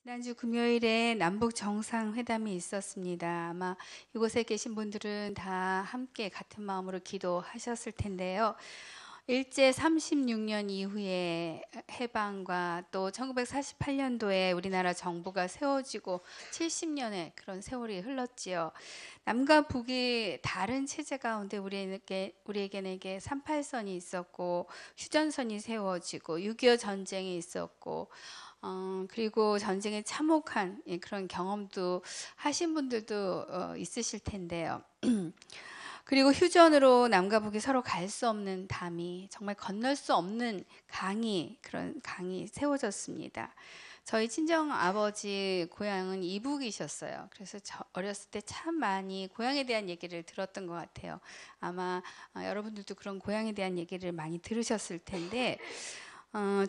지난주 금요일에 남북 정상회담이 있었습니다. 아마 이곳에 계신 분들은 다 함께 같은 마음으로 기도하셨을 텐데요. 일제 36년 이후에 해방과 또 1948년도에 우리나라 정부가 세워지고 70년의 그런 세월이 흘렀지요. 남과 북이 다른 체제 가운데 우리에게는 이게 38선이 있었고 휴전선이 세워지고 6.25 전쟁이 있었고 그리고 전쟁에 참혹한 그런 경험도 하신 분들도 있으실 텐데요. 그리고 휴전으로 남과 북이 서로 갈 수 없는 담이, 정말 건널 수 없는 그런 강이 세워졌습니다. 저희 친정 아버지 고향은 이북이셨어요. 그래서 어렸을 때 참 많이 고향에 대한 얘기를 들었던 것 같아요. 아마 여러분들도 그런 고향에 대한 얘기를 많이 들으셨을 텐데,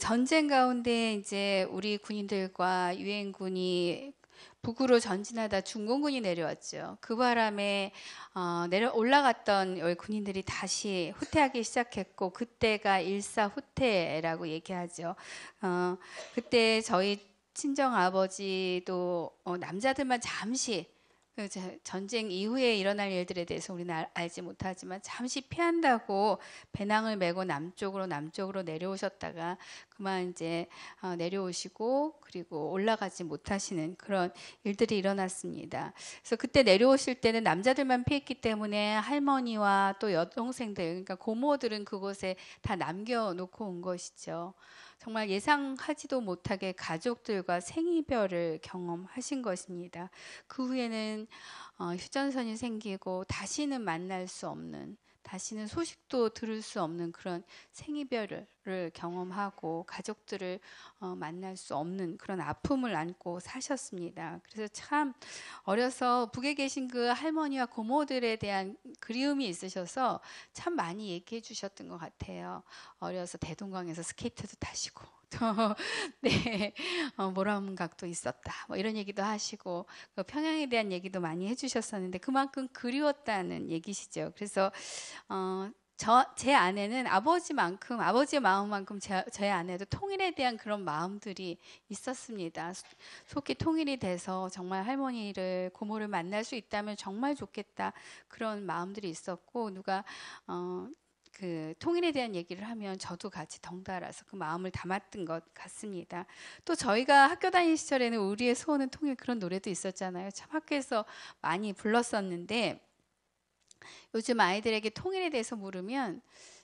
전쟁 가운데 이제 우리 군인들과 유엔군이 북으로 전진하다 중공군이 내려왔죠. 그 바람에 올라갔던 군인들이 다시 후퇴하기 시작했고, 그때가 일사 후퇴라고 얘기하죠. 그때 저희 친정 아버지도 남자들만 잠시 전쟁 이후에 일어날 일들에 대해서 우리는 알지 못하지만 잠시 피한다고 배낭을 메고 남쪽으로 내려오셨다가 그만 이제 내려오시고 그리고 올라가지 못하시는 그런 일들이 일어났습니다. 그래서 그때 내려오실 때는 남자들만 피했기 때문에 할머니와 또 여동생들, 그러니까 고모들은 그곳에 다 남겨놓고 온 것이죠. 정말 예상하지도 못하게 가족들과 생이별을 경험하신 것입니다. 그 후에는 휴전선이 생기고 다시는 만날 수 없는, 다시는 소식도 들을 수 없는 그런 생이별을 경험하고 가족들을 만날 수 없는 그런 아픔을 안고 사셨습니다. 그래서 참 어려서 북에 계신 그 할머니와 고모들에 대한 그리움이 있으셔서 참 많이 얘기해 주셨던 것 같아요. 어려서 대동강에서 스케이트도 타시고 또 네, 모람각도 있었다. 뭐 이런 얘기도 하시고 그 평양에 대한 얘기도 많이 해주셨었는데 그만큼 그리웠다는 얘기시죠. 그래서 제 아내는 아버지의 마음만큼 저의 아내도 통일에 대한 그런 마음들이 있었습니다. 속히 통일이 돼서 정말 할머니를 고모를 만날 수 있다면 정말 좋겠다 그런 마음들이 있었고 누가 그 통일에 대한 얘기를 하면 저도 같이 덩달아서 그 마음을 담았던 것 같습니다. 또 저희가 학교 다닐 시절에는 우리의 소원은 통일 그런 노래도 있었잖아요. 참 학교에서 많이 불렀었는데 요즘 아이들에게 통일에 대해서 물으면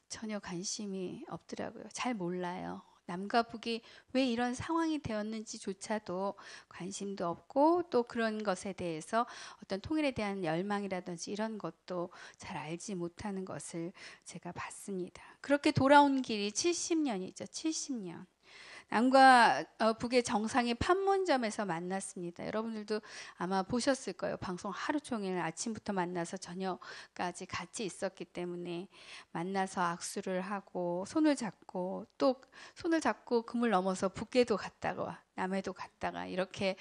전혀 관심이 없더라고요. 잘 몰라요. 남과 북이 왜 이런 상황이 되었는지조차도 관심도 없고 또 그런 것에 대해서 어떤 통일에 대한 열망이라든지 이런 것도 잘 알지 못하는 것을 제가 봤습니다. 그렇게 돌아온 길이 70년이죠. 70년. 남과 북의 정상이 판문점에서 만났습니다. 여러분들도 아마 보셨을 거예요. 방송 하루 종일 아침부터 만나서 저녁까지 같이 있었기 때문에 만나서 악수를 하고 손을 잡고 또 손을 잡고 금을 넘어서 북에도 갔다가 남해도 갔다가 이렇게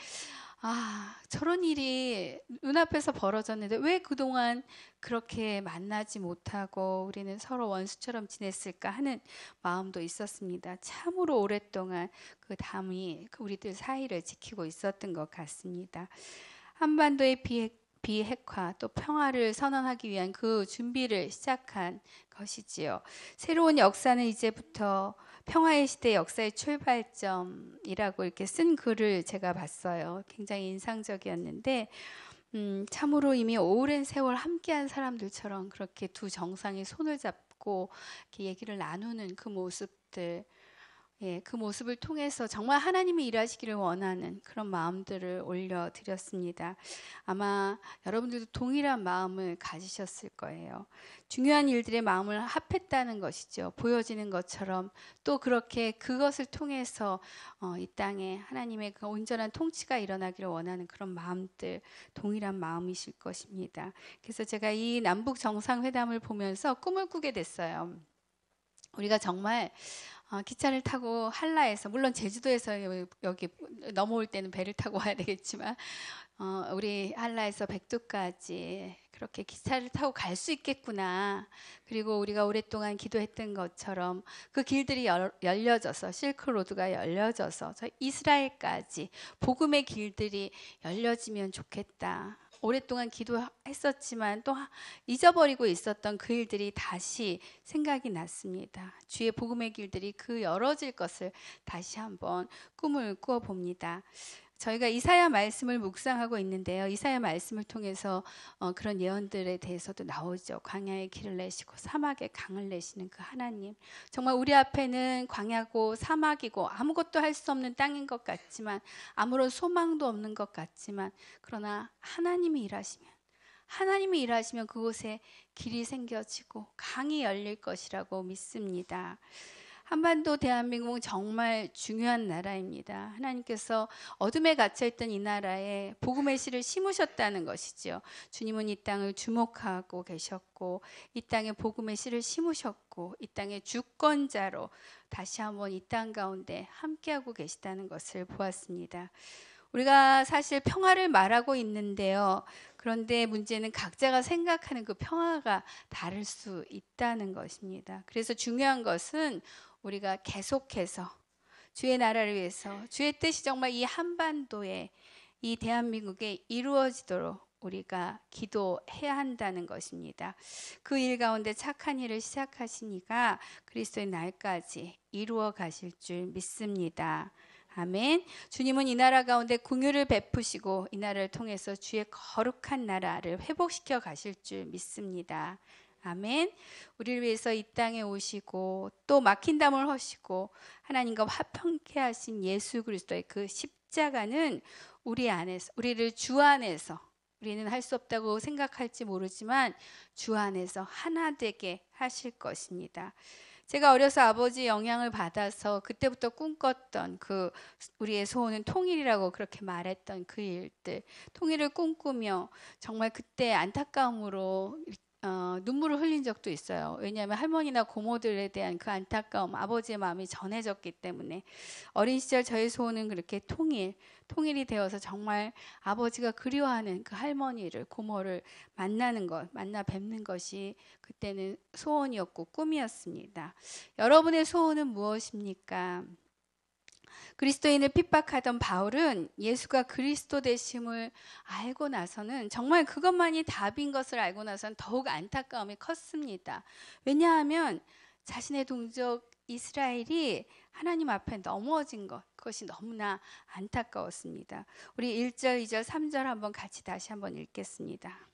저런 일이 눈앞에서 벌어졌는데 왜 그동안 그렇게 만나지 못하고 우리는 서로 원수처럼 지냈을까 하는 마음도 있었습니다. 참으로 오랫동안 그 담이 우리들 사이를 지키고 있었던 것 같습니다. 한반도의 비핵화 또 평화를 선언하기 위한 그 준비를 시작한 것이지요. 새로운 역사는 이제부터 평화의 시대 역사의 출발점이라고 이렇게 쓴 글을 제가 봤어요. 굉장히 인상적이었는데 참으로 이미 오랜 세월 함께한 사람들처럼 그렇게 두 정상이 손을 잡고 이렇게 얘기를 나누는 그 모습들, 그 모습을 통해서 정말 하나님이 일하시기를 원하는 그런 마음들을 올려드렸습니다. 아마 여러분들도 동일한 마음을 가지셨을 거예요. 중요한 일들의 마음을 합했다는 것이죠. 보여지는 것처럼 또 그렇게 그것을 통해서 이 땅에 하나님의 그 온전한 통치가 일어나기를 원하는 그런 마음들, 동일한 마음이실 것입니다. 그래서 제가 이 남북 정상회담을 보면서 꿈을 꾸게 됐어요. 우리가 정말 기차를 타고 한라에서, 물론 제주도에서 여기 넘어올 때는 배를 타고 와야 되겠지만 우리 한라에서 백두까지 그렇게 기차를 타고 갈 수 있겠구나. 그리고 우리가 오랫동안 기도했던 것처럼 그 길들이 열려져서 실크로드가 열려져서 저 이스라엘까지 복음의 길들이 열려지면 좋겠다. 오랫동안 기도했었지만 또 잊어버리고 있었던 그 일들이 다시 생각이 났습니다. 주의 복음의 길들이 그 열어질 것을 다시 한번 꿈을 꾸어 봅니다. 저희가 이사야 말씀을 묵상하고 있는데요. 이사야 말씀을 통해서 그런 예언들에 대해서도 나오죠. 광야에 길을 내시고 사막에 강을 내시는 그 하나님. 정말 우리 앞에는 광야고 사막이고 아무것도 할 수 없는 땅인 것 같지만, 아무런 소망도 없는 것 같지만, 그러나 하나님이 일하시면 그곳에 길이 생겨지고 강이 열릴 것이라고 믿습니다. 한반도 대한민국은 정말 중요한 나라입니다. 하나님께서 어둠에 갇혀있던 이 나라에 복음의 씨를 심으셨다는 것이죠. 주님은 이 땅을 주목하고 계셨고, 이 땅에 복음의 씨를 심으셨고, 이 땅의 주권자로 다시 한번 이 땅 가운데 함께하고 계시다는 것을 보았습니다. 우리가 사실 평화를 말하고 있는데요. 그런데 문제는 각자가 생각하는 그 평화가 다를 수 있다는 것입니다. 그래서 중요한 것은 우리가 계속해서 주의 나라를 위해서, 주의 뜻이 정말 이 한반도에, 이 대한민국에 이루어지도록 우리가 기도해야 한다는 것입니다. 그 일 가운데 착한 일을 시작하시니까 그리스도의 날까지 이루어 가실 줄 믿습니다. 아멘. 주님은 이 나라 가운데 긍휼을 베푸시고 이 나라를 통해서 주의 거룩한 나라를 회복시켜 가실 줄 믿습니다. 아멘. 우리를 위해서 이 땅에 오시고 또 막힌 담을 허시고 하나님과 화평케 하신 예수 그리스도의 그 십자가는 우리 안에서, 우리를 주 안에서, 우리는 할 수 없다고 생각할지 모르지만 주 안에서 하나 되게 하실 것입니다. 제가 어려서 아버지 영향을 받아서 그때부터 꿈꿨던 그 우리의 소원은 통일이라고 그렇게 말했던 그 일들, 통일을 꿈꾸며 정말 그때 안타까움으로 눈물을 흘린 적도 있어요. 왜냐하면 할머니나 고모들에 대한 그 안타까움, 아버지의 마음이 전해졌기 때문에. 어린 시절 저의 소원은 그렇게 통일이 되어서 정말 아버지가 그리워하는 그 할머니를, 고모를 만나는 것, 만나 뵙는 것이 그때는 소원이었고 꿈이었습니다. 여러분의 소원은 무엇입니까? 그리스도인을 핍박하던 바울은 예수가 그리스도 되심을 알고 나서는, 정말 그것만이 답인 것을 알고 나서는 더욱 안타까움이 컸습니다. 왜냐하면 자신의 동족 이스라엘이 하나님 앞에 넘어진 그것이 너무나 안타까웠습니다. 우리 1절, 2절, 3절 한번 같이 다시 한번 읽겠습니다.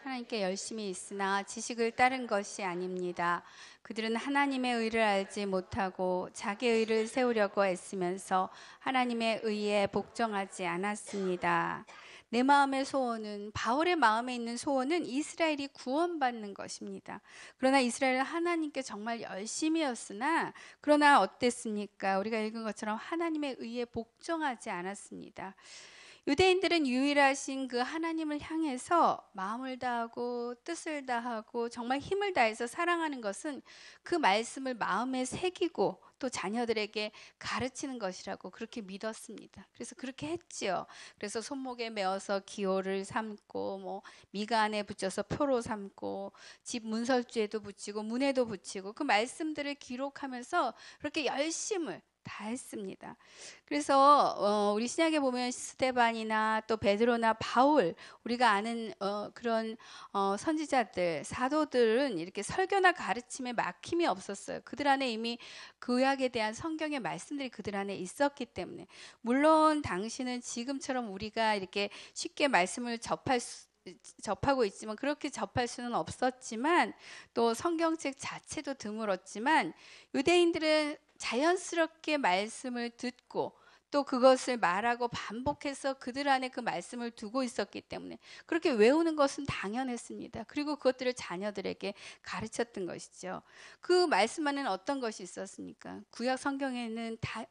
하나님께 열심히 있으나 지식을 따른 것이 아닙니다. 그들은 하나님의 의를 알지 못하고 자기 의를 세우려고 애쓰면서 하나님의 의에 복종하지 않았습니다. 내 마음의 소원은, 바울의 마음에 있는 소원은 이스라엘이 구원받는 것입니다. 그러나 이스라엘은 하나님께 정말 열심이었으나, 그러나 어땠습니까? 우리가 읽은 것처럼 하나님의 의에 복종하지 않았습니다. 유대인들은 유일하신 그 하나님을 향해서 마음을 다하고 뜻을 다하고 정말 힘을 다해서 사랑하는 것은 그 말씀을 마음에 새기고 또 자녀들에게 가르치는 것이라고 그렇게 믿었습니다. 그래서 그렇게 했지요. 그래서 손목에 메어서 기호를 삼고, 미가 안에 붙여서 표로 삼고, 집 문설주에도 붙이고 문에도 붙이고, 그 말씀들을 기록하면서 그렇게 열심을 다 했습니다. 그래서 우리 신약에 보면 스데반이나 또 베드로나 바울, 우리가 아는 그런 선지자들, 사도들은 이렇게 설교나 가르침에 막힘이 없었어요. 그들 안에 이미 그 의학에 대한 성경의 말씀들이 그들 안에 있었기 때문에. 물론 당시는 지금처럼 우리가 이렇게 쉽게 말씀을 접하고 있지만, 그렇게 접할 수는 없었지만, 또 성경책 자체도 드물었지만, 유대인들은 자연스럽게 말씀을 듣고 또 그것을 말하고 반복해서 그들 안에 그 말씀을 두고 있었기 때문에 그렇게 외우는 것은 당연했습니다. 그리고 그것들을 자녀들에게 가르쳤던 것이죠. 그 말씀 안에는 어떤 것이 있었습니까? 구약 성경에는 다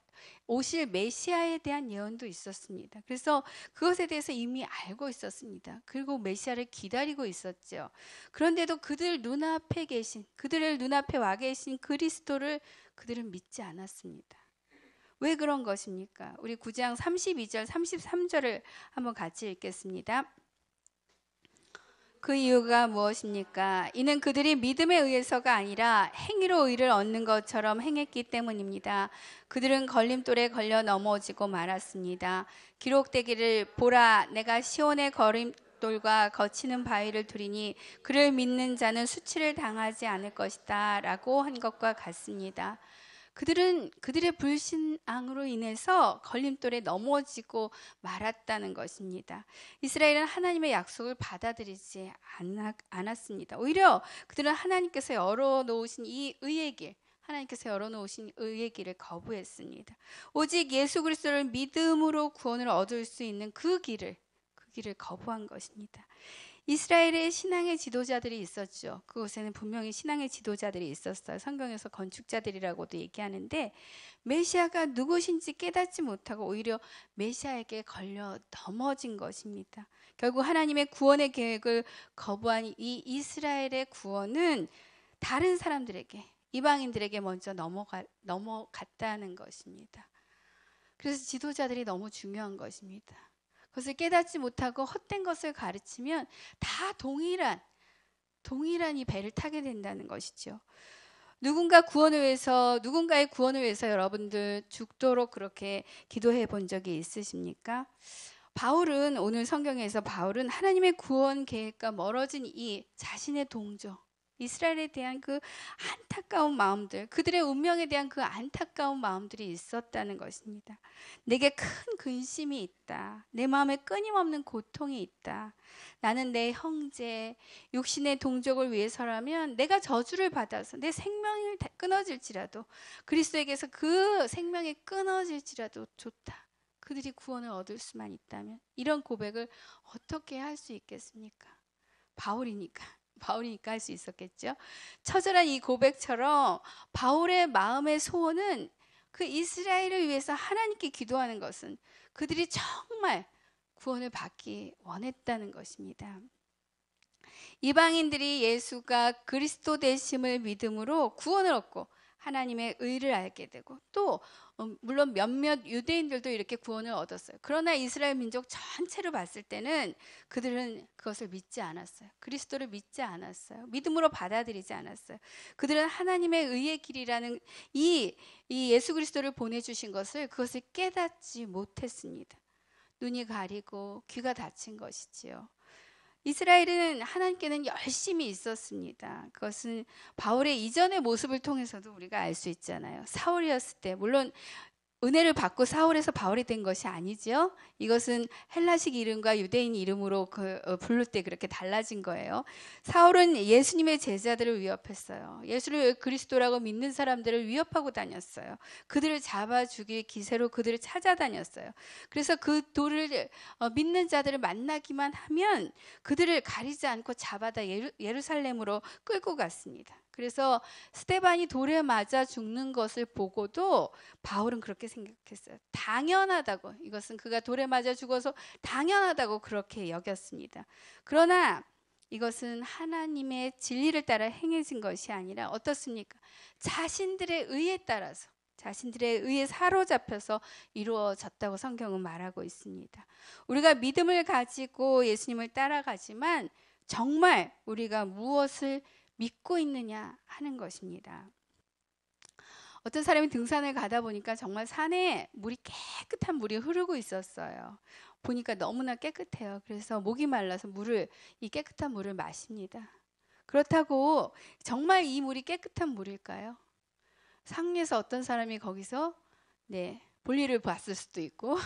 오실 메시아에 대한 예언도 있었습니다. 그래서 그것에 대해서 이미 알고 있었습니다. 그리고 메시아를 기다리고 있었죠. 그런데도 그들 눈앞에 계신, 그들의 눈앞에 와 계신 그리스도를 그들은 믿지 않았습니다. 왜 그런 것입니까? 우리 9장 32절, 33절을 한번 같이 읽겠습니다. 그 이유가 무엇입니까? 이는 그들이 믿음에 의해서가 아니라 행위로 의를 얻는 것처럼 행했기 때문입니다. 그들은 걸림돌에 걸려 넘어지고 말았습니다. 기록되기를 보라, 내가 시온의 걸림돌과 거치는 바위를 두리니 그를 믿는 자는 수치를 당하지 않을 것이다 라고 한 것과 같습니다. 그들은 그들의 불신앙으로 인해서 걸림돌에 넘어지고 말았다는 것입니다. 이스라엘은 하나님의 약속을 받아들이지 않았습니다. 오히려 그들은 하나님께서 열어놓으신 이 의의 길, 하나님께서 열어놓으신 의의 길을 거부했습니다. 오직 예수 그리스도를 믿음으로 구원을 얻을 수 있는 그 길을 거부한 것입니다. 이스라엘의 신앙의 지도자들이 있었죠. 그곳에는 분명히 신앙의 지도자들이 있었어요. 성경에서 건축자들이라고도 얘기하는데 메시아가 누구신지 깨닫지 못하고 오히려 메시아에게 걸려 넘어진 것입니다. 결국 하나님의 구원의 계획을 거부한 이 이스라엘의 구원은 다른 사람들에게, 이방인들에게 먼저 넘어갔다는 것입니다. 그래서 지도자들이 너무 중요한 것입니다. 그것을 깨닫지 못하고 헛된 것을 가르치면 다 동일한 이 배를 타게 된다는 것이죠. 누군가의 구원을 위해서 여러분들 죽도록 그렇게 기도해 본 적이 있으십니까? 오늘 성경에서 바울은 하나님의 구원 계획과 멀어진 이 자신의 동정, 이스라엘에 대한 그 안타까운 마음들, 그들의 운명에 대한 그 안타까운 마음들이 있었다는 것입니다. 내게 큰 근심이 있다. 내 마음에 끊임없는 고통이 있다. 나는 내 형제, 육신의 동족을 위해서라면 내가 저주를 받아서 내 생명이 끊어질지라도 그리스도에게서 그 생명이 끊어질지라도 좋다. 그들이 구원을 얻을 수만 있다면 이런 고백을 어떻게 할 수 있겠습니까? 바울이니까 할 수 있었겠죠. 처절한 이 고백처럼 바울의 마음의 소원은 그 이스라엘을 위해서 하나님께 기도하는 것은 그들이 정말 구원을 받기 원했다는 것입니다. 이방인들이 예수가 그리스도 되심을 믿음으로 구원을 얻고 하나님의 의를 알게 되고 또 물론 몇몇 유대인들도 이렇게 구원을 얻었어요. 그러나 이스라엘 민족 전체로 봤을 때는 그들은 그것을 믿지 않았어요. 그리스도를 믿지 않았어요. 믿음으로 받아들이지 않았어요. 그들은 하나님의 의의 길이라는 이 예수 그리스도를 보내주신 그것을 깨닫지 못했습니다. 눈이 가리고 귀가 닫힌 것이지요. 이스라엘은 하나님께는 열심히 있었습니다. 그것은 바울의 이전의 모습을 통해서도 우리가 알 수 있잖아요. 사울이었을 때 물론 은혜를 받고 사울에서 바울이 된 것이 아니죠. 이것은 헬라식 이름과 유대인 이름으로 부를 때 그렇게 달라진 거예요. 사울은 예수님의 제자들을 위협했어요. 예수를 그리스도라고 믿는 사람들을 위협하고 다녔어요. 그들을 잡아 죽일 기세로 그들을 찾아다녔어요. 그래서 그 돌을 믿는 자들을 만나기만 하면 그들을 가리지 않고 잡아다 예루살렘으로 끌고 갔습니다. 그래서 스데반이 돌에 맞아 죽는 것을 보고도 바울은 그렇게 생각했어요. 당연하다고, 이것은 그가 돌에 맞아 죽어서 당연하다고 그렇게 여겼습니다. 그러나 이것은 하나님의 진리를 따라 행해진 것이 아니라 어떻습니까? 자신들의 의에 따라서, 자신들의 의에 사로잡혀서 이루어졌다고 성경은 말하고 있습니다. 우리가 믿음을 가지고 예수님을 따라가지만 정말 우리가 무엇을 믿고 있느냐 하는 것입니다. 어떤 사람이 등산을 가다 보니까 정말 산에 깨끗한 물이 흐르고 있었어요. 보니까 너무나 깨끗해요. 그래서 목이 말라서 이 깨끗한 물을 마십니다. 그렇다고 정말 이 물이 깨끗한 물일까요? 상류에서 어떤 사람이 거기서 볼일을 봤을 수도 있고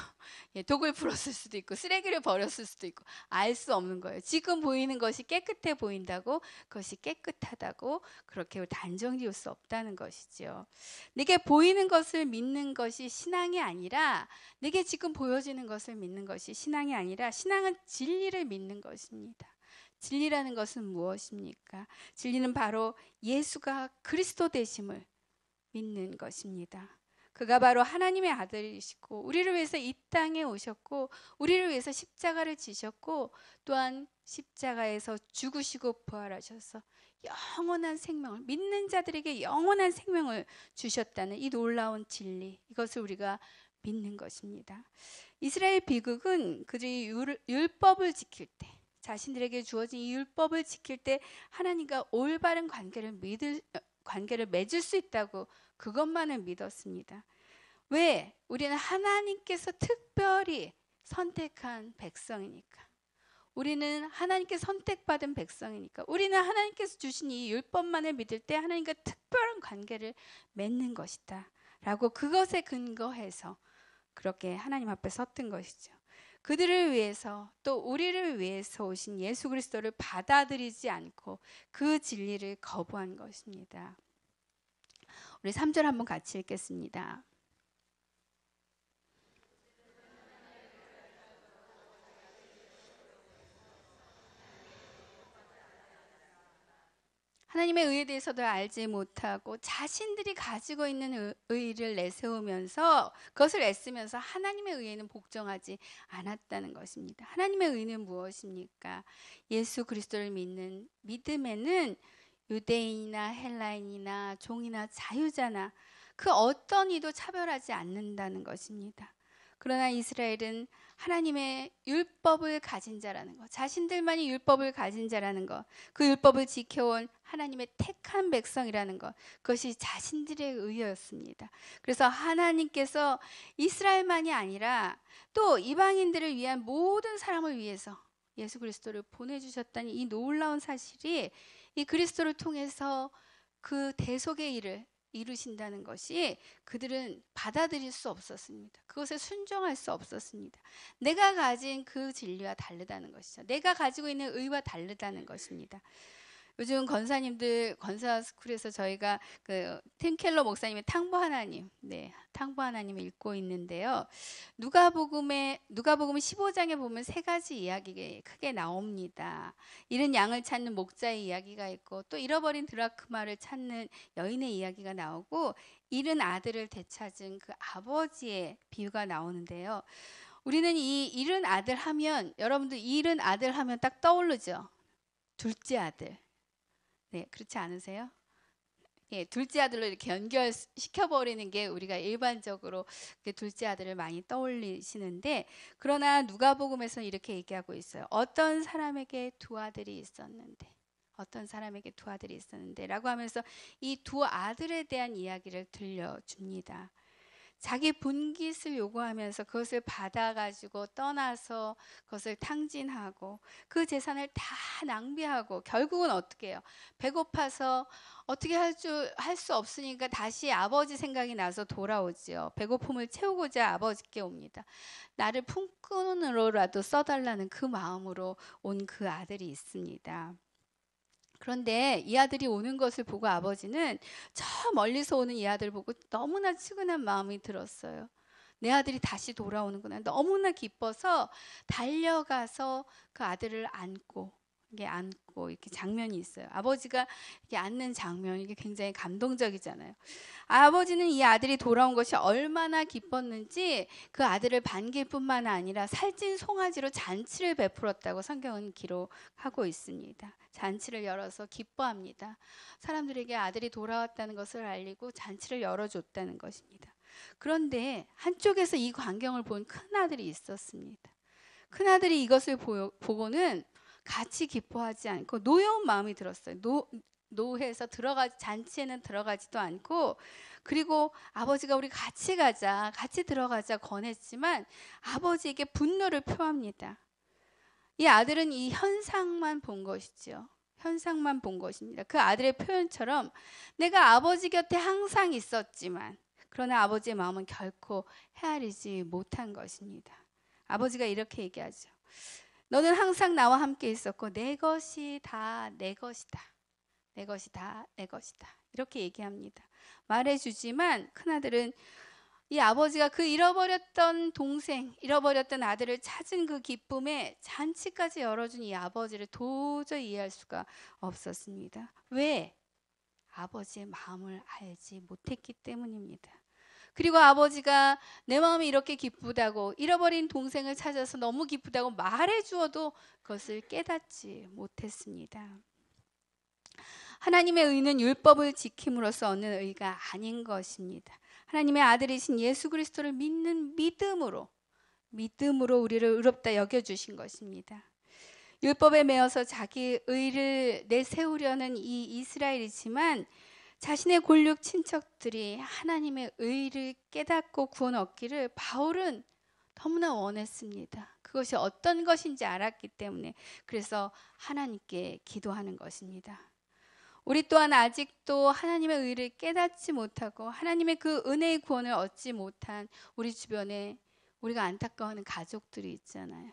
독을 풀었을 수도 있고 쓰레기를 버렸을 수도 있고 알 수 없는 거예요. 지금 보이는 것이 깨끗해 보인다고 그것이 깨끗하다고 그렇게 단정 지을 수 없다는 것이죠. 내게 보이는 것을 믿는 것이 신앙이 아니라 내게 지금 보여지는 것을 믿는 것이 신앙이 아니라 신앙은 진리를 믿는 것입니다. 진리라는 것은 무엇입니까? 진리는 바로 예수가 그리스도 되심을 믿는 것입니다. 그가 바로 하나님의 아들이시고 우리를 위해서 이 땅에 오셨고 우리를 위해서 십자가를 지셨고 또한 십자가에서 죽으시고 부활하셔서 영원한 생명을 믿는 자들에게 영원한 생명을 주셨다는 이 놀라운 진리, 이것을 우리가 믿는 것입니다. 이스라엘 비극은 그들이 율법을 지킬 때, 자신들에게 주어진 이 율법을 지킬 때 하나님과 올바른 관계를 맺을 수 있다고 그것만을 믿었습니다. 왜? 우리는 하나님께서 특별히 선택한 백성이니까. 우리는 하나님께 선택받은 백성이니까. 우리는 하나님께서 주신 이 율법만을 믿을 때 하나님과 특별한 관계를 맺는 것이다 라고 그것에 근거해서 그렇게 하나님 앞에 섰던 것이죠. 그들을 위해서 또 우리를 위해서 오신 예수 그리스도를 받아들이지 않고 그 진리를 거부한 것입니다. 우리 3절 한번 같이 읽겠습니다. 하나님의 의에 대해서도 알지 못하고 자신들이 가지고 있는 의를 내세우면서 그것을 애쓰면서 하나님의 의에는 복종하지 않았다는 것입니다. 하나님의 의는 무엇입니까? 예수 그리스도를 믿는 믿음에는 유대인이나 헬라인이나 종이나 자유자나 그 어떤 이도 차별하지 않는다는 것입니다. 그러나 이스라엘은 하나님의 율법을 가진 자라는 것, 자신들만이 율법을 가진 자라는 것, 그 율법을 지켜온 하나님의 택한 백성이라는 것, 그것이 자신들의 의였습니다. 그래서 하나님께서 이스라엘만이 아니라 또 이방인들을 위한 모든 사람을 위해서 예수 그리스도를 보내주셨다는 이 놀라운 사실이 이 그리스도를 통해서 그 대속의 일을 이루신다는 것이 그들은 받아들일 수 없었습니다. 그것에 순종할 수 없었습니다. 내가 가진 그 진리와 다르다는 것이죠. 내가 가지고 있는 의와 다르다는 것입니다. 요즘 권사님들 권사스쿨에서 저희가 그 팀 켈러 목사님의 탕보 하나님, 탕보 하나님을 읽고 있는데요. 누가복음 15장에 보면 세 가지 이야기가 크게 나옵니다. 잃은 양을 찾는 목자의 이야기가 있고 또 잃어버린 드라크마를 찾는 여인의 이야기가 나오고 잃은 아들을 되찾은 그 아버지의 비유가 나오는데요. 우리는 이 잃은 아들 하면 여러분들 잃은 아들 하면 딱 떠오르죠. 둘째 아들. 네, 그렇지 않으세요? 예, 둘째 아들로 이렇게 연결시켜버리는 게 우리가 일반적으로 둘째 아들을 많이 떠올리시는데, 그러나 누가복음에서는 이렇게 얘기하고 있어요. 어떤 사람에게 두 아들이 있었는데 라고 하면서 이 두 아들에 대한 이야기를 들려줍니다. 자기 분깃을 요구하면서 그것을 받아가지고 떠나서 그것을 탕진하고 그 재산을 다 낭비하고 결국은 어떻게 해요? 배고파서 어떻게 할 수 없으니까 다시 아버지 생각이 나서 돌아오지요. 배고픔을 채우고자 아버지께 옵니다. 나를 품꾼으로라도 써달라는 그 마음으로 온 그 아들이 있습니다. 그런데 이 아들이 오는 것을 보고 아버지는 저 멀리서 오는 이 아들 보고 너무나 측은한 마음이 들었어요. 내 아들이 다시 돌아오는구나. 너무나 기뻐서 달려가서 그 아들을 안고 이렇게 장면이 있어요. 아버지가 이렇게 안는 장면, 이게 굉장히 감동적이잖아요. 아버지는 이 아들이 돌아온 것이 얼마나 기뻤는지 그 아들을 반길 뿐만 아니라 살찐 송아지로 잔치를 베풀었다고 성경은 기록하고 있습니다. 잔치를 열어서 기뻐합니다. 사람들에게 아들이 돌아왔다는 것을 알리고 잔치를 열어줬다는 것입니다. 그런데 한쪽에서 이 광경을 본 큰아들이 있었습니다. 큰아들이 이것을 보고는 같이 기뻐하지 않고 노여운 마음이 들었어요. 노해서 잔치에는 들어가지도 않고, 그리고 아버지가 우리 같이 들어가자 권했지만 아버지에게 분노를 표합니다. 이 아들은 이 현상만 본 것이죠. 현상만 본 것입니다. 그 아들의 표현처럼 내가 아버지 곁에 항상 있었지만 그러나 아버지의 마음은 결코 헤아리지 못한 것입니다. 아버지가 이렇게 얘기하죠. 너는 항상 나와 함께 있었고 내 것이 다 내 것이다. 내 것이 다 내 것이다. 이렇게 얘기합니다. 말해주지만 큰아들은 이 아버지가 그 잃어버렸던 동생, 잃어버렸던 아들을 찾은 그 기쁨에 잔치까지 열어준 이 아버지를 도저히 이해할 수가 없었습니다. 왜? 아버지의 마음을 알지 못했기 때문입니다. 그리고 아버지가 내 마음이 이렇게 기쁘다고, 잃어버린 동생을 찾아서 너무 기쁘다고 말해 주어도 그것을 깨닫지 못했습니다. 하나님의 의는 율법을 지킴으로써 얻는 의가 아닌 것입니다. 하나님의 아들이신 예수 그리스도를 믿는 믿음으로 우리를 의롭다 여겨주신 것입니다. 율법에 매어서 자기 의를 내세우려는 이 이스라엘이지만 자신의 골육 친척들이 하나님의 의를 깨닫고 구원 얻기를 바울은 너무나 원했습니다. 그것이 어떤 것인지 알았기 때문에 그래서 하나님께 기도하는 것입니다. 우리 또한 아직도 하나님의 의를 깨닫지 못하고 하나님의 그 은혜의 구원을 얻지 못한 우리 주변에 우리가 안타까워하는 가족들이 있잖아요.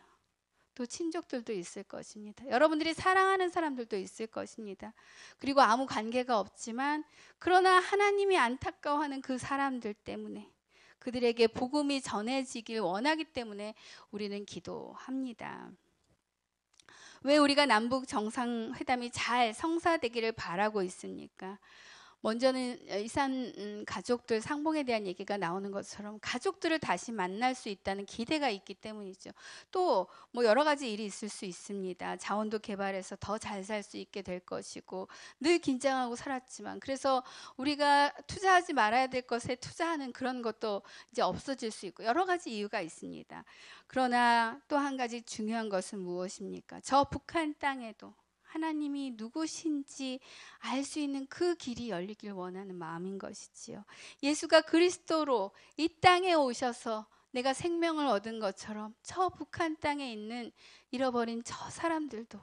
또 친족들도 있을 것입니다. 여러분들이 사랑하는 사람들도 있을 것입니다. 그리고 아무 관계가 없지만 그러나 하나님이 안타까워하는 그 사람들 때문에 그들에게 복음이 전해지길 원하기 때문에 우리는 기도합니다. 왜 우리가 남북 정상회담이 잘 성사되기를 바라고 있습니까? 먼저는 이산 가족들 상봉에 대한 얘기가 나오는 것처럼 가족들을 다시 만날 수 있다는 기대가 있기 때문이죠. 또 뭐 여러 가지 일이 있을 수 있습니다. 자원도 개발해서 더 잘 살 수 있게 될 것이고 늘 긴장하고 살았지만 그래서 우리가 투자하지 말아야 될 것에 투자하는 그런 것도 이제 없어질 수 있고 여러 가지 이유가 있습니다. 그러나 또 한 가지 중요한 것은 무엇입니까? 저 북한 땅에도 하나님이 누구신지 알 수 있는 그 길이 열리길 원하는 마음인 것이지요. 예수가 그리스도로 이 땅에 오셔서 내가 생명을 얻은 것처럼 저 북한 땅에 있는 잃어버린 저 사람들도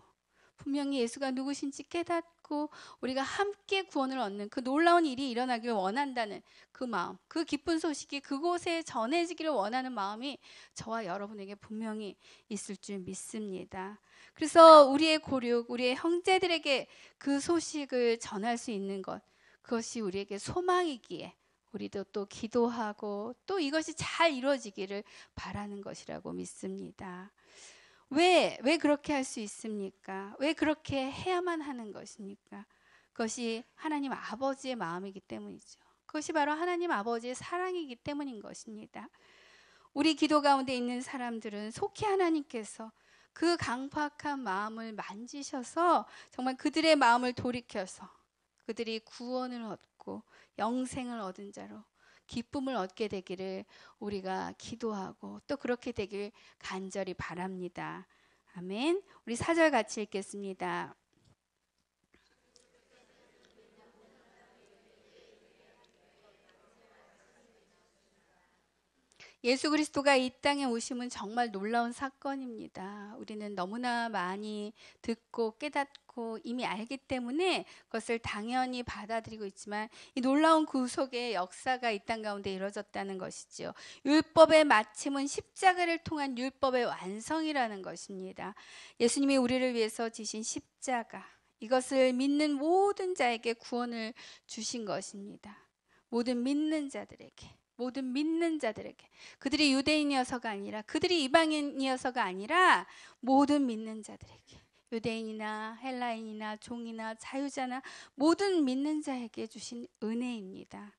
분명히 예수가 누구신지 깨닫고 우리가 함께 구원을 얻는 그 놀라운 일이 일어나길 원한다는 그 마음, 그 기쁜 소식이 그곳에 전해지기를 원하는 마음이 저와 여러분에게 분명히 있을 줄 믿습니다. 그래서 우리의 고륙, 우리의 형제들에게 그 소식을 전할 수 있는 것, 그것이 우리에게 소망이기에 우리도 또 기도하고 또 이것이 잘 이루어지기를 바라는 것이라고 믿습니다. 왜 그렇게 할 수 있습니까? 왜 그렇게 해야만 하는 것입니까? 그것이 하나님 아버지의 마음이기 때문이죠. 그것이 바로 하나님 아버지의 사랑이기 때문인 것입니다. 우리 기도 가운데 있는 사람들은 속히 하나님께서 그 강팍한 마음을 만지셔서 정말 그들의 마음을 돌이켜서 그들이 구원을 얻고 영생을 얻은 자로 기쁨을 얻게 되기를 우리가 기도하고 또 그렇게 되길 간절히 바랍니다. 아멘. 우리 4절 같이 읽겠습니다. 예수 그리스도가 이 땅에 오심은 정말 놀라운 사건입니다. 우리는 너무나 많이 듣고 깨닫고 이미 알기 때문에 그것을 당연히 받아들이고 있지만 이 놀라운 구속의 역사가 이 땅 가운데 이루어졌다는 것이죠. 율법의 마침은 십자가를 통한 율법의 완성이라는 것입니다. 예수님이 우리를 위해서 지신 십자가, 이것을 믿는 모든 자에게 구원을 주신 것입니다. 모든 믿는 자들에게 그들이 유대인이어서가 아니라 그들이 이방인이어서가 아니라 모든 믿는 자들에게 유대인이나 헬라인이나 종이나 자유자나 모든 믿는 자에게 주신 은혜입니다.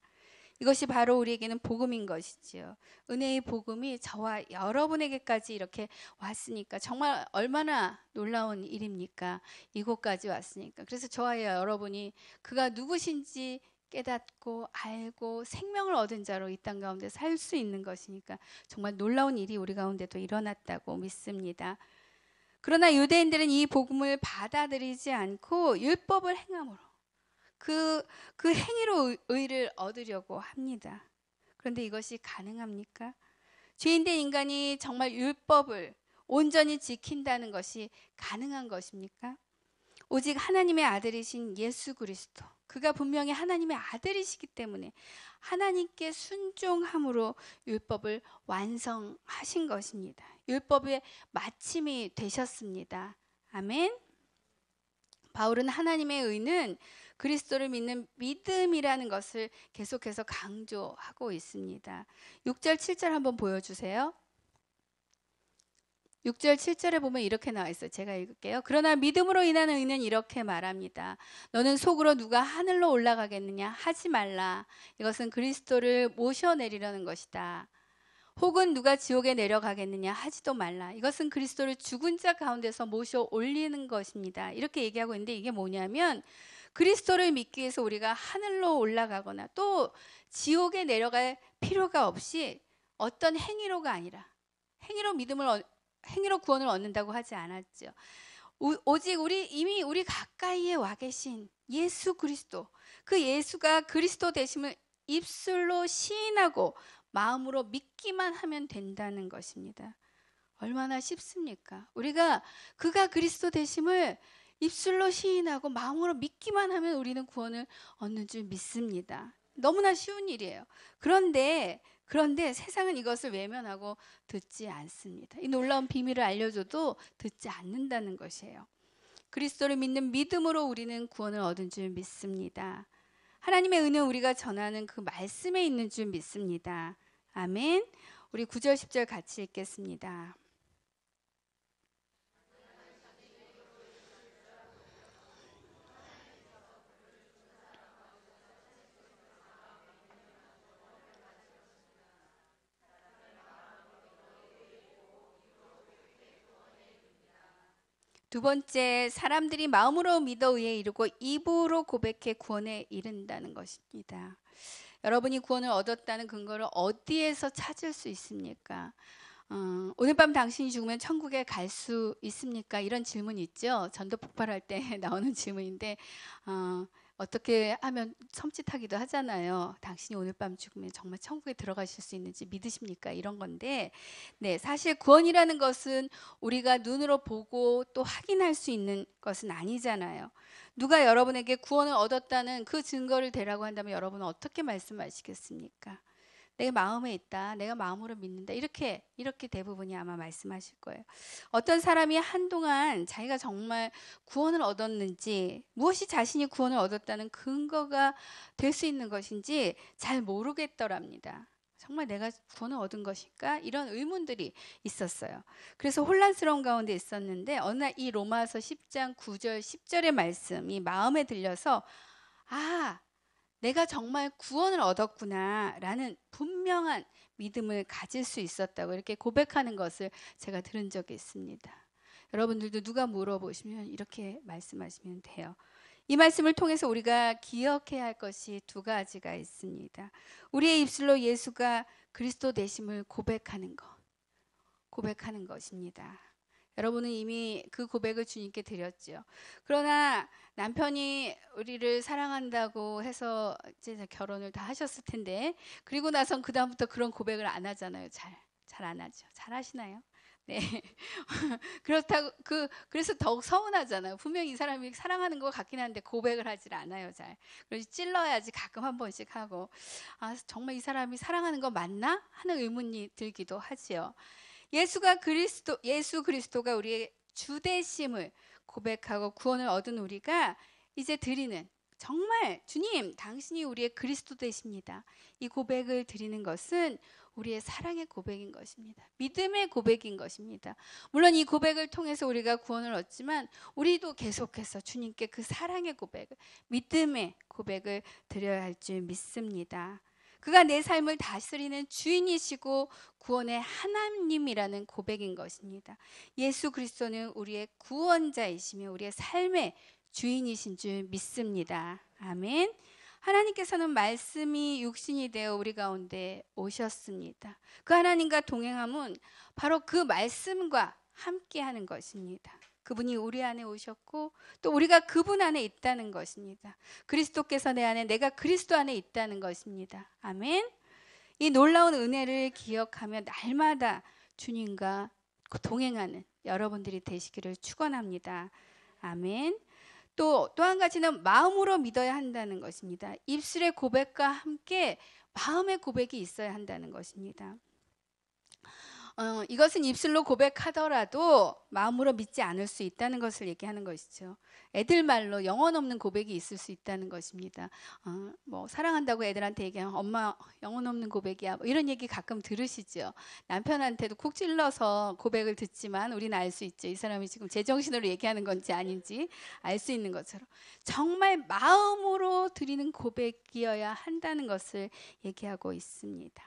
이것이 바로 우리에게는 복음인 것이지요. 은혜의 복음이 저와 여러분에게까지 이렇게 왔으니까 정말 얼마나 놀라운 일입니까? 이곳까지 왔으니까. 그래서 저와 여러분이 그가 누구신지 깨닫고 알고 생명을 얻은 자로 이 땅 가운데 살 수 있는 것이니까 정말 놀라운 일이 우리 가운데도 일어났다고 믿습니다. 그러나 유대인들은 이 복음을 받아들이지 않고 율법을 행함으로 그 행위로 의를 얻으려고 합니다. 그런데 이것이 가능합니까? 죄인된 인간이 정말 율법을 온전히 지킨다는 것이 가능한 것입니까? 오직 하나님의 아들이신 예수 그리스도, 그가 분명히 하나님의 아들이시기 때문에 하나님께 순종함으로 율법을 완성하신 것입니다. 율법의 마침이 되셨습니다. 아멘. 바울은 하나님의 의는 그리스도를 믿는 믿음이라는 것을 계속해서 강조하고 있습니다. 6절 7절 한번 보여주세요. 6절 7절에 보면 이렇게 나와 있어요. 제가 읽을게요. 그러나 믿음으로 인한 의는 이렇게 말합니다. 너는 속으로 누가 하늘로 올라가겠느냐 하지 말라. 이것은 그리스도를 모셔내리려는 것이다. 혹은 누가 지옥에 내려가겠느냐 하지도 말라. 이것은 그리스도를 죽은 자 가운데서 모셔 올리는 것입니다. 이렇게 얘기하고 있는데 이게 뭐냐면 그리스도를 믿기 위해서 우리가 하늘로 올라가거나 또 지옥에 내려갈 필요가 없이 어떤 행위로가 아니라 행위로 구원을 얻는다고 하지 않았죠. 오직 이미 우리 가까이에 와 계신 예수 그리스도, 그 예수가 그리스도 되심을 입술로 시인하고 마음으로 믿기만 하면 된다는 것입니다. 얼마나 쉽습니까? 우리가 그가 그리스도 되심을 입술로 시인하고 마음으로 믿기만 하면 우리는 구원을 얻는 줄 믿습니다. 너무나 쉬운 일이에요. 그런데 세상은 이것을 외면하고 듣지 않습니다. 이 놀라운 비밀을 알려줘도 듣지 않는다는 것이에요. 그리스도를 믿는 믿음으로 우리는 구원을 얻은 줄 믿습니다. 하나님의 은혜는 우리가 전하는 그 말씀에 있는 줄 믿습니다. 아멘. 우리 9절 10절 같이 읽겠습니다. 두 번째, 사람들이 마음으로 믿어 의에 이르고 입으로 고백해 구원에 이른다는 것입니다. 여러분이 구원을 얻었다는 근거를 어디에서 찾을 수 있습니까? 오늘 밤 당신이 죽으면 천국에 갈 수 있습니까? 이런 질문이 있죠. 전도 폭발할 때 나오는 질문인데 어떻게 하면 섬찟하기도 하잖아요. 당신이 오늘 밤 죽으면 정말 천국에 들어가실 수 있는지 믿으십니까? 이런 건데, 네, 사실 구원이라는 것은 우리가 눈으로 보고 또 확인할 수 있는 것은 아니잖아요. 누가 여러분에게 구원을 얻었다는 그 증거를 대라고 한다면 여러분은 어떻게 말씀하시겠습니까? 내 마음에 있다. 내가 마음으로 믿는다. 이렇게 대부분이 아마 말씀하실 거예요. 어떤 사람이 한동안 자기가 정말 구원을 얻었는지, 무엇이 자신이 구원을 얻었다는 근거가 될 수 있는 것인지 잘 모르겠더랍니다. 정말 내가 구원을 얻은 것일까? 이런 의문들이 있었어요. 그래서 혼란스러운 가운데 있었는데 어느 날 이 로마서 10장 9절 10절의 말씀이 마음에 들려서 내가 정말 구원을 얻었구나라는 분명한 믿음을 가질 수 있었다고 이렇게 고백하는 것을 제가 들은 적이 있습니다. 여러분들도 누가 물어보시면 이렇게 말씀하시면 돼요. 이 말씀을 통해서 우리가 기억해야 할 것이 두 가지가 있습니다. 우리의 입술로 예수가 그리스도 되심을 고백하는 것입니다. 여러분은 이미 그 고백을 주님께 드렸죠. 그러나 남편이 우리를 사랑한다고 해서 이제 결혼을 다 하셨을 텐데, 그리고 나선 그 다음부터 그런 고백을 안 하잖아요. 잘 안 하죠. 잘 하시나요? 네. 그래서 더욱 서운하잖아요. 분명히 이 사람이 사랑하는 것 같긴 한데 고백을 하질 않아요. 잘. 그래서 찔러야지 가끔 한 번씩 하고, 정말 이 사람이 사랑하는 거 맞나? 하는 의문이 들기도 하지요. 예수 그리스도가 우리의 주 되심을 고백하고 구원을 얻은 우리가 이제 드리는, 정말 주님 당신이 우리의 그리스도 되십니다. 이 고백을 드리는 것은 우리의 사랑의 고백인 것입니다. 믿음의 고백인 것입니다. 물론 이 고백을 통해서 우리가 구원을 얻지만 우리도 계속해서 주님께 그 사랑의 고백을, 믿음의 고백을 드려야 할 줄 믿습니다. 그가 내 삶을 다스리는 주인이시고 구원의 하나님이라는 고백인 것입니다. 예수 그리스도는 우리의 구원자이시며 우리의 삶의 주인이신 줄 믿습니다. 아멘. 하나님께서는 말씀이 육신이 되어 우리 가운데 오셨습니다. 그 하나님과 동행함은 바로 그 말씀과 함께하는 것입니다. 그분이 우리 안에 오셨고 또 우리가 그분 안에 있다는 것입니다. 그리스도께서 내 안에, 내가 그리스도 안에 있다는 것입니다. 아멘. 이 놀라운 은혜를 기억하며 날마다 주님과 동행하는 여러분들이 되시기를 축원합니다. 아멘. 또 한 가지는 마음으로 믿어야 한다는 것입니다. 입술의 고백과 함께 마음의 고백이 있어야 한다는 것입니다. 이것은 입술로 고백하더라도 마음으로 믿지 않을 수 있다는 것을 얘기하는 것이죠. 애들 말로 영혼 없는 고백이 있을 수 있다는 것입니다. 뭐 사랑한다고 애들한테 얘기하면 엄마 영혼 없는 고백이야, 뭐 이런 얘기 가끔 들으시죠. 남편한테도 콕 찔러서 고백을 듣지만 우리는 알 수 있죠. 이 사람이 지금 제정신으로 얘기하는 건지 아닌지 알 수 있는 것처럼 정말 마음으로 드리는 고백이어야 한다는 것을 얘기하고 있습니다.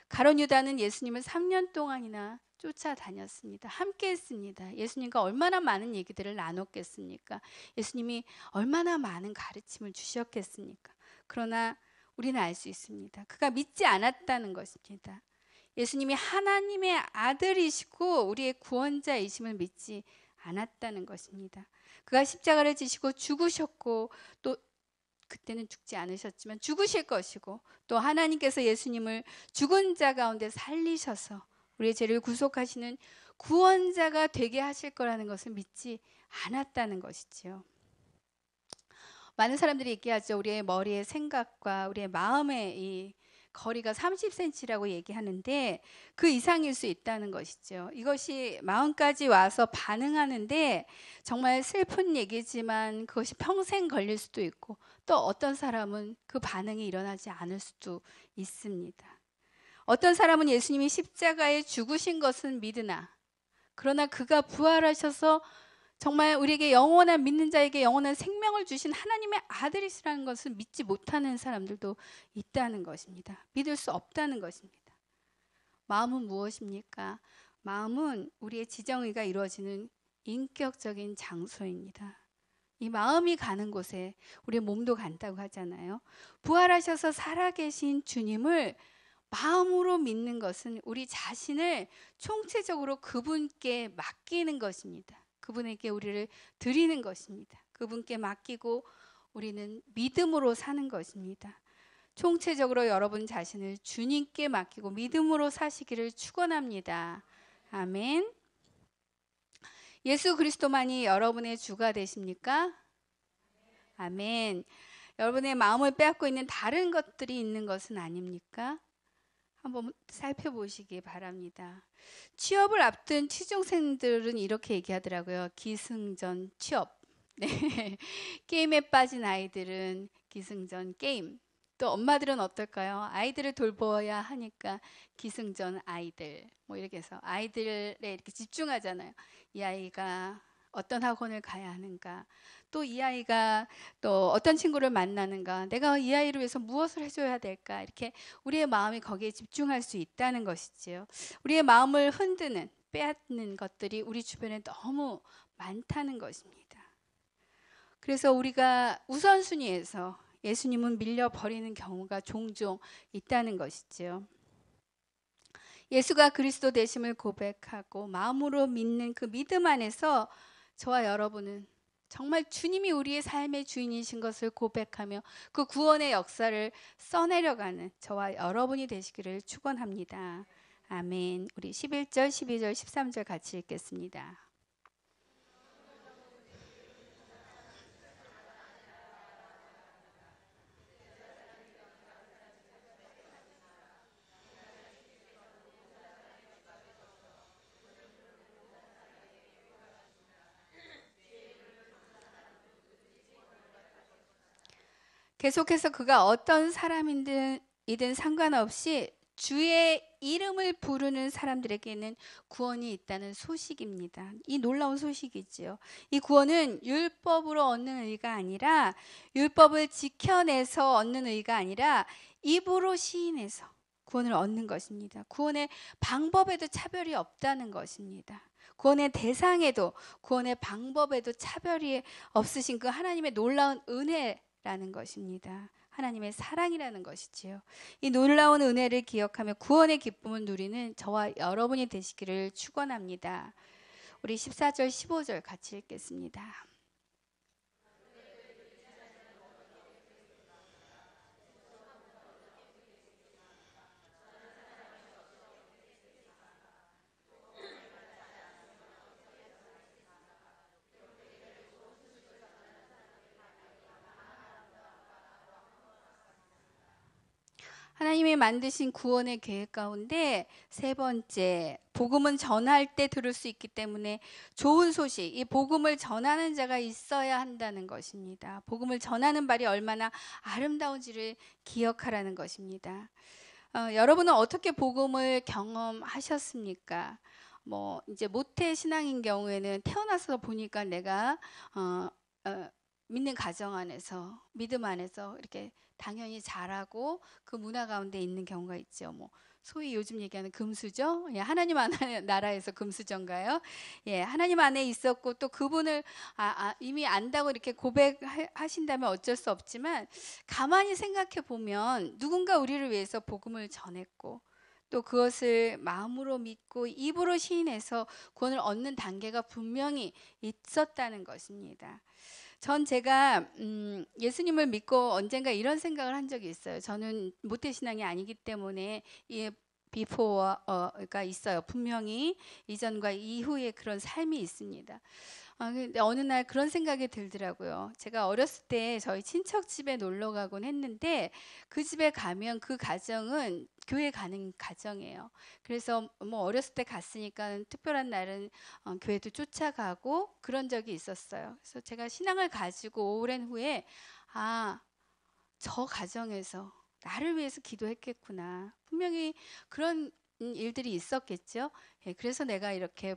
가룟 유다는 예수님을 3년 동안이나 쫓아다녔습니다. 함께 했습니다. 예수님과 얼마나 많은 얘기들을 나눴겠습니까? 예수님이 얼마나 많은 가르침을 주셨겠습니까? 그러나 우리는 알 수 있습니다. 그가 믿지 않았다는 것입니다. 예수님이 하나님의 아들이시고 우리의 구원자이심을 믿지 않았다는 것입니다. 그가 십자가를 지시고 죽으셨고 또 그때는 죽지 않으셨지만 죽으실 것이고 또 하나님께서 예수님을 죽은 자 가운데 살리셔서 우리의 죄를 구속하시는 구원자가 되게 하실 거라는 것을 믿지 않았다는 것이지요. 많은 사람들이 얘기하죠. 우리의 머리의 생각과 우리의 마음의 이 거리가 30cm라고 얘기하는데 그 이상일 수 있다는 것이죠. 이것이 마음까지 와서 반응하는데 정말 슬픈 얘기지만 그것이 평생 걸릴 수도 있고 또 어떤 사람은 그 반응이 일어나지 않을 수도 있습니다. 어떤 사람은 예수님이 십자가에 죽으신 것은 믿으나 그러나 그가 부활하셔서 정말 우리에게 영원한 믿는 자에게 영원한 생명을 주신 하나님의 아들이시라는 것을 믿지 못하는 사람들도 있다는 것입니다. 믿을 수 없다는 것입니다. 마음은 무엇입니까? 마음은 우리의 지정의가 이루어지는 인격적인 장소입니다. 이 마음이 가는 곳에 우리 몸도 간다고 하잖아요. 부활하셔서 살아계신 주님을 마음으로 믿는 것은 우리 자신을 총체적으로 그분께 맡기는 것입니다. 그분에게 우리를 드리는 것입니다. 그분께 맡기고 우리는 믿음으로 사는 것입니다. 총체적으로 여러분 자신을 주님께 맡기고 믿음으로 사시기를 축원합니다. 아멘. 예수 그리스도만이 여러분의 주가 되십니까? 아멘. 여러분의 마음을 빼앗고 있는 다른 것들이 있는 것은 아닙니까? 한번 살펴보시기 바랍니다. 취업을 앞둔 취중생들은 이렇게 얘기하더라고요. 기승전 취업. 네. 게임에 빠진 아이들은 기승전 게임. 또 엄마들은 어떨까요? 아이들을 돌보아야 하니까 기승전 아이들. 뭐 이렇게 해서 아이들에 이렇게 집중하잖아요. 이 아이가 어떤 학원을 가야 하는가? 또 이 아이가 또 어떤 친구를 만나는가? 내가 이 아이를 위해서 무엇을 해줘야 될까? 이렇게 우리의 마음이 거기에 집중할 수 있다는 것이지요. 우리의 마음을 흔드는, 빼앗는 것들이 우리 주변에 너무 많다는 것입니다. 그래서 우리가 우선순위에서 예수님은 밀려버리는 경우가 종종 있다는 것이지요. 예수가 그리스도 되심을 고백하고 마음으로 믿는 그 믿음 안에서 저와 여러분은 정말 주님이 우리의 삶의 주인이신 것을 고백하며 그 구원의 역사를 써내려가는 저와 여러분이 되시기를 축원합니다. 아멘. 우리 11절, 12절, 13절 같이 읽겠습니다. 계속해서 그가 어떤 사람이든 상관없이 주의 이름을 부르는 사람들에게는 구원이 있다는 소식입니다. 이 놀라운 소식이지요. 이 구원은 율법으로 얻는 의가 아니라 율법을 지켜내서 얻는 의가 아니라 입으로 시인해서 구원을 얻는 것입니다. 구원의 방법에도 차별이 없다는 것입니다. 구원의 대상에도 구원의 방법에도 차별이 없으신 그 하나님의 놀라운 은혜라는 것입니다. 하나님의 사랑이라는 것이지요. 이 놀라운 은혜를 기억하며 구원의 기쁨을 누리는 저와 여러분이 되시기를 축원합니다. 우리 14절 15절 같이 읽겠습니다. 하나님이 만드신 구원의 계획 가운데 세 번째, 복음은 전할 때 들을 수 있기 때문에 좋은 소식, 이 복음을 전하는 자가 있어야 한다는 것입니다. 복음을 전하는 발이 얼마나 아름다운지를 기억하라는 것입니다. 여러분은 어떻게 복음을 경험하셨습니까? 이제 모태 신앙인 경우에는 태어나서 보니까 내가 믿는 가정 안에서, 믿음 안에서 이렇게 당연히 자라고 그 문화 가운데 있는 경우가 있죠. 소위 요즘 얘기하는 금수저, 예, 하나님 안에 나라에서 금수저인가요? 예, 하나님 안에 있었고 또 그분을 이미 안다고 이렇게 고백하신다면 어쩔 수 없지만 가만히 생각해 보면 누군가 우리를 위해서 복음을 전했고 또 그것을 마음으로 믿고 입으로 시인해서 구원을 얻는 단계가 분명히 있었다는 것입니다. 제가 예수님을 믿고 언젠가 이런 생각을 한 적이 있어요. 저는 모태신앙이 아니기 때문에 이 비포가 있어요. 분명히 이전과 이후에 그런 삶이 있습니다. 근데 어느 날 그런 생각이 들더라고요. 제가 어렸을 때 저희 친척 집에 놀러 가곤 했는데 그 집에 가면 그 가정은 교회 가는 가정이에요. 그래서 어렸을 때 갔으니까 특별한 날은 교회도 쫓아가고 그런 적이 있었어요. 그래서 제가 신앙을 가지고 오랜 후에 저 가정에서 나를 위해서 기도했겠구나. 분명히 그런 일들이 있었겠죠. 예, 그래서 내가 이렇게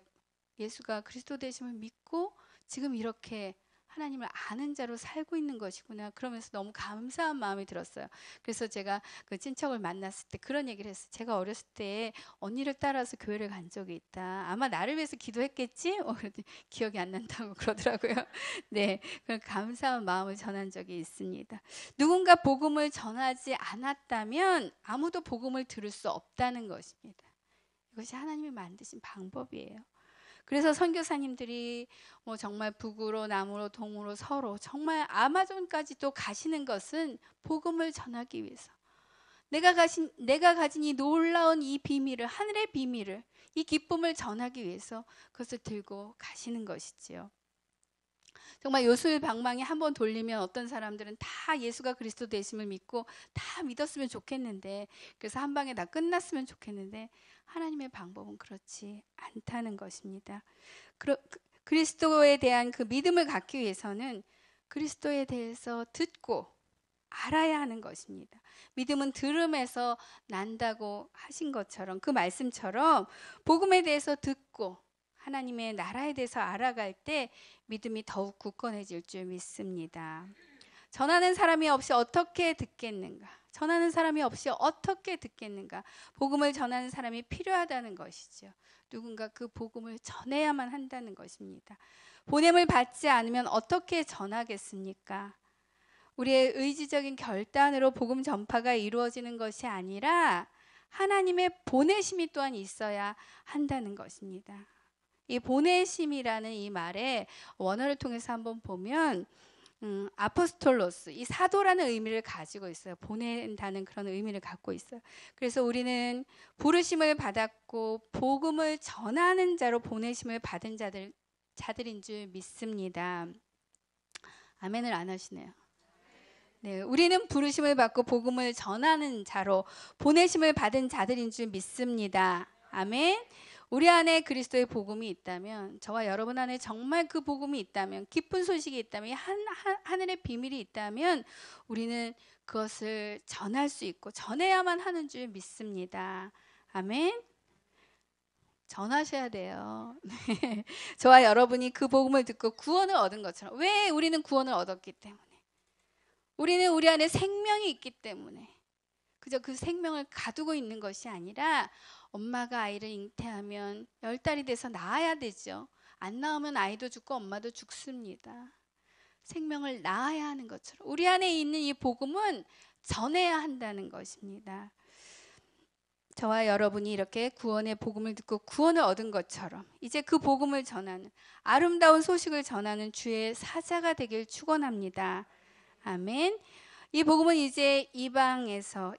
예수가 그리스도 되심을 믿고 지금 이렇게 하나님을 아는 자로 살고 있는 것이구나. 그러면서 너무 감사한 마음이 들었어요. 그래서 제가 그 친척을 만났을 때 그런 얘기를 했어요. 제가 어렸을 때 언니를 따라서 교회를 간 적이 있다. 아마 나를 위해서 기도했겠지? 기억이 안 난다고 그러더라고요. 네, 그런 감사한 마음을 전한 적이 있습니다. 누군가 복음을 전하지 않았다면 아무도 복음을 들을 수 없다는 것입니다. 이것이 하나님이 만드신 방법이에요. 그래서 선교사님들이 정말 북으로 남으로 동으로 서로 정말 아마존까지도 가시는 것은 복음을 전하기 위해서. 내가 가진 이 놀라운 이 비밀을, 하늘의 비밀을, 이 기쁨을 전하기 위해서 그것을 들고 가시는 것이지요. 정말 요술방망이 한번 돌리면 어떤 사람들은 다 예수가 그리스도 되심을 믿고 다 믿었으면 좋겠는데, 그래서 한 방에 다 끝났으면 좋겠는데 하나님의 방법은 그렇지 않다는 것입니다. 그리스도에 대한 그 믿음을 갖기 위해서는 그리스도에 대해서 듣고 알아야 하는 것입니다. 믿음은 들음에서 난다고 하신 것처럼, 그 말씀처럼 복음에 대해서 듣고 하나님의 나라에 대해서 알아갈 때 믿음이 더욱 굳건해질 줄 믿습니다. 전하는 사람이 없이 어떻게 듣겠는가? 전하는 사람이 없이 어떻게 듣겠는가? 복음을 전하는 사람이 필요하다는 것이죠. 누군가 그 복음을 전해야만 한다는 것입니다. 보냄을 받지 않으면 어떻게 전하겠습니까? 우리의 의지적인 결단으로 복음 전파가 이루어지는 것이 아니라 하나님의 보내심이 또한 있어야 한다는 것입니다. 이 보내심이라는 이 말의 원어를 통해서 한번 보면 아포스톨로스, 이 사도라는 의미를 가지고 있어요. 보낸다는 그런 의미를 갖고 있어요. 그래서 우리는 부르심을 받았고 복음을 전하는 자로 보내심을 받은 자들인 줄 믿습니다. 아멘을 안 하시네요. 네, 우리는 부르심을 받고 복음을 전하는 자로 보내심을 받은 자들인 줄 믿습니다. 아멘. 우리 안에 그리스도의 복음이 있다면, 저와 여러분 안에 정말 그 복음이 있다면, 기쁜 소식이 있다면, 하늘의 비밀이 있다면 우리는 그것을 전할 수 있고 전해야만 하는 줄 믿습니다. 아멘. 전하셔야 돼요. 네. 저와 여러분이 그 복음을 듣고 구원을 얻은 것처럼. 왜 우리는 구원을 얻었기 때문에? 우리는 우리 안에 생명이 있기 때문에. 그저 그 생명을 가두고 있는 것이 아니라 엄마가 아이를 잉태하면 10달이 돼서 낳아야 되죠. 안 낳으면 아이도 죽고 엄마도 죽습니다. 생명을 낳아야 하는 것처럼 우리 안에 있는 이 복음은 전해야 한다는 것입니다. 저와 여러분이 이렇게 구원의 복음을 듣고 구원을 얻은 것처럼 이제 그 복음을 전하는, 아름다운 소식을 전하는 주의 사자가 되길 축원합니다. 아멘. 이 복음은 이제 이방인에서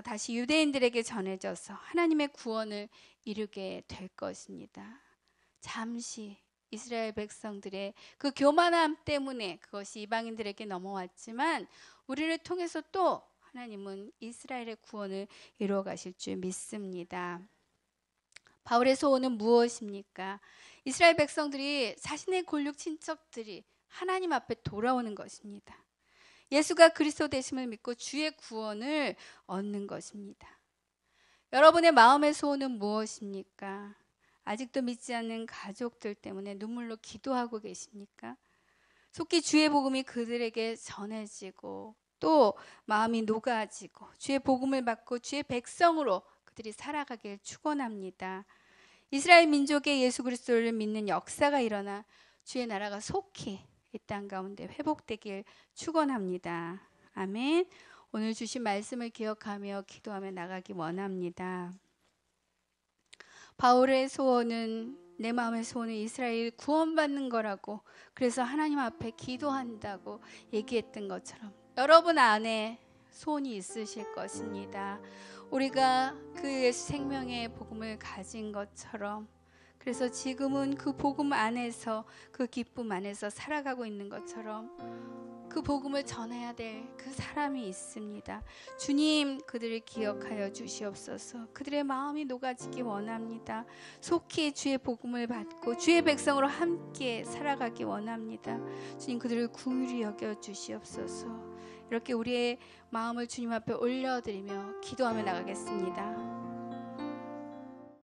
다시 유대인들에게 전해져서 하나님의 구원을 이루게 될 것입니다. 잠시 이스라엘 백성들의 그 교만함 때문에 그것이 이방인들에게 넘어왔지만 우리를 통해서 또 하나님은 이스라엘의 구원을 이루어 가실 줄 믿습니다. 바울의 소원은 무엇입니까? 이스라엘 백성들이 자신의 골육 친척들이 하나님 앞에 돌아오는 것입니다. 예수가 그리스도 되심을 믿고 주의 구원을 얻는 것입니다. 여러분의 마음의 소원은 무엇입니까? 아직도 믿지 않는 가족들 때문에 눈물로 기도하고 계십니까? 속히 주의 복음이 그들에게 전해지고 또 마음이 녹아지고 주의 복음을 받고 주의 백성으로 그들이 살아가길 축원합니다. 이스라엘 민족의 예수 그리스도를 믿는 역사가 일어나 주의 나라가 속히 이 땅 가운데 회복되길 축원합니다. 아멘. 오늘 주신 말씀을 기억하며 기도하며 나가기 원합니다. 바울의 소원은 내 마음의 소원은 이스라엘 구원받는 거라고, 그래서 하나님 앞에 기도한다고 얘기했던 것처럼 여러분 안에 소원이 있으실 것입니다. 우리가 그 예수 생명의 복음을 가진 것처럼, 그래서 지금은 그 복음 안에서 그 기쁨 안에서 살아가고 있는 것처럼 그 복음을 전해야 될 그 사람이 있습니다. 주님, 그들을 기억하여 주시옵소서. 그들의 마음이 녹아지기 원합니다. 속히 주의 복음을 받고 주의 백성으로 함께 살아가기 원합니다. 주님, 그들을 긍휼히 여겨 주시옵소서. 이렇게 우리의 마음을 주님 앞에 올려드리며 기도하며 나가겠습니다.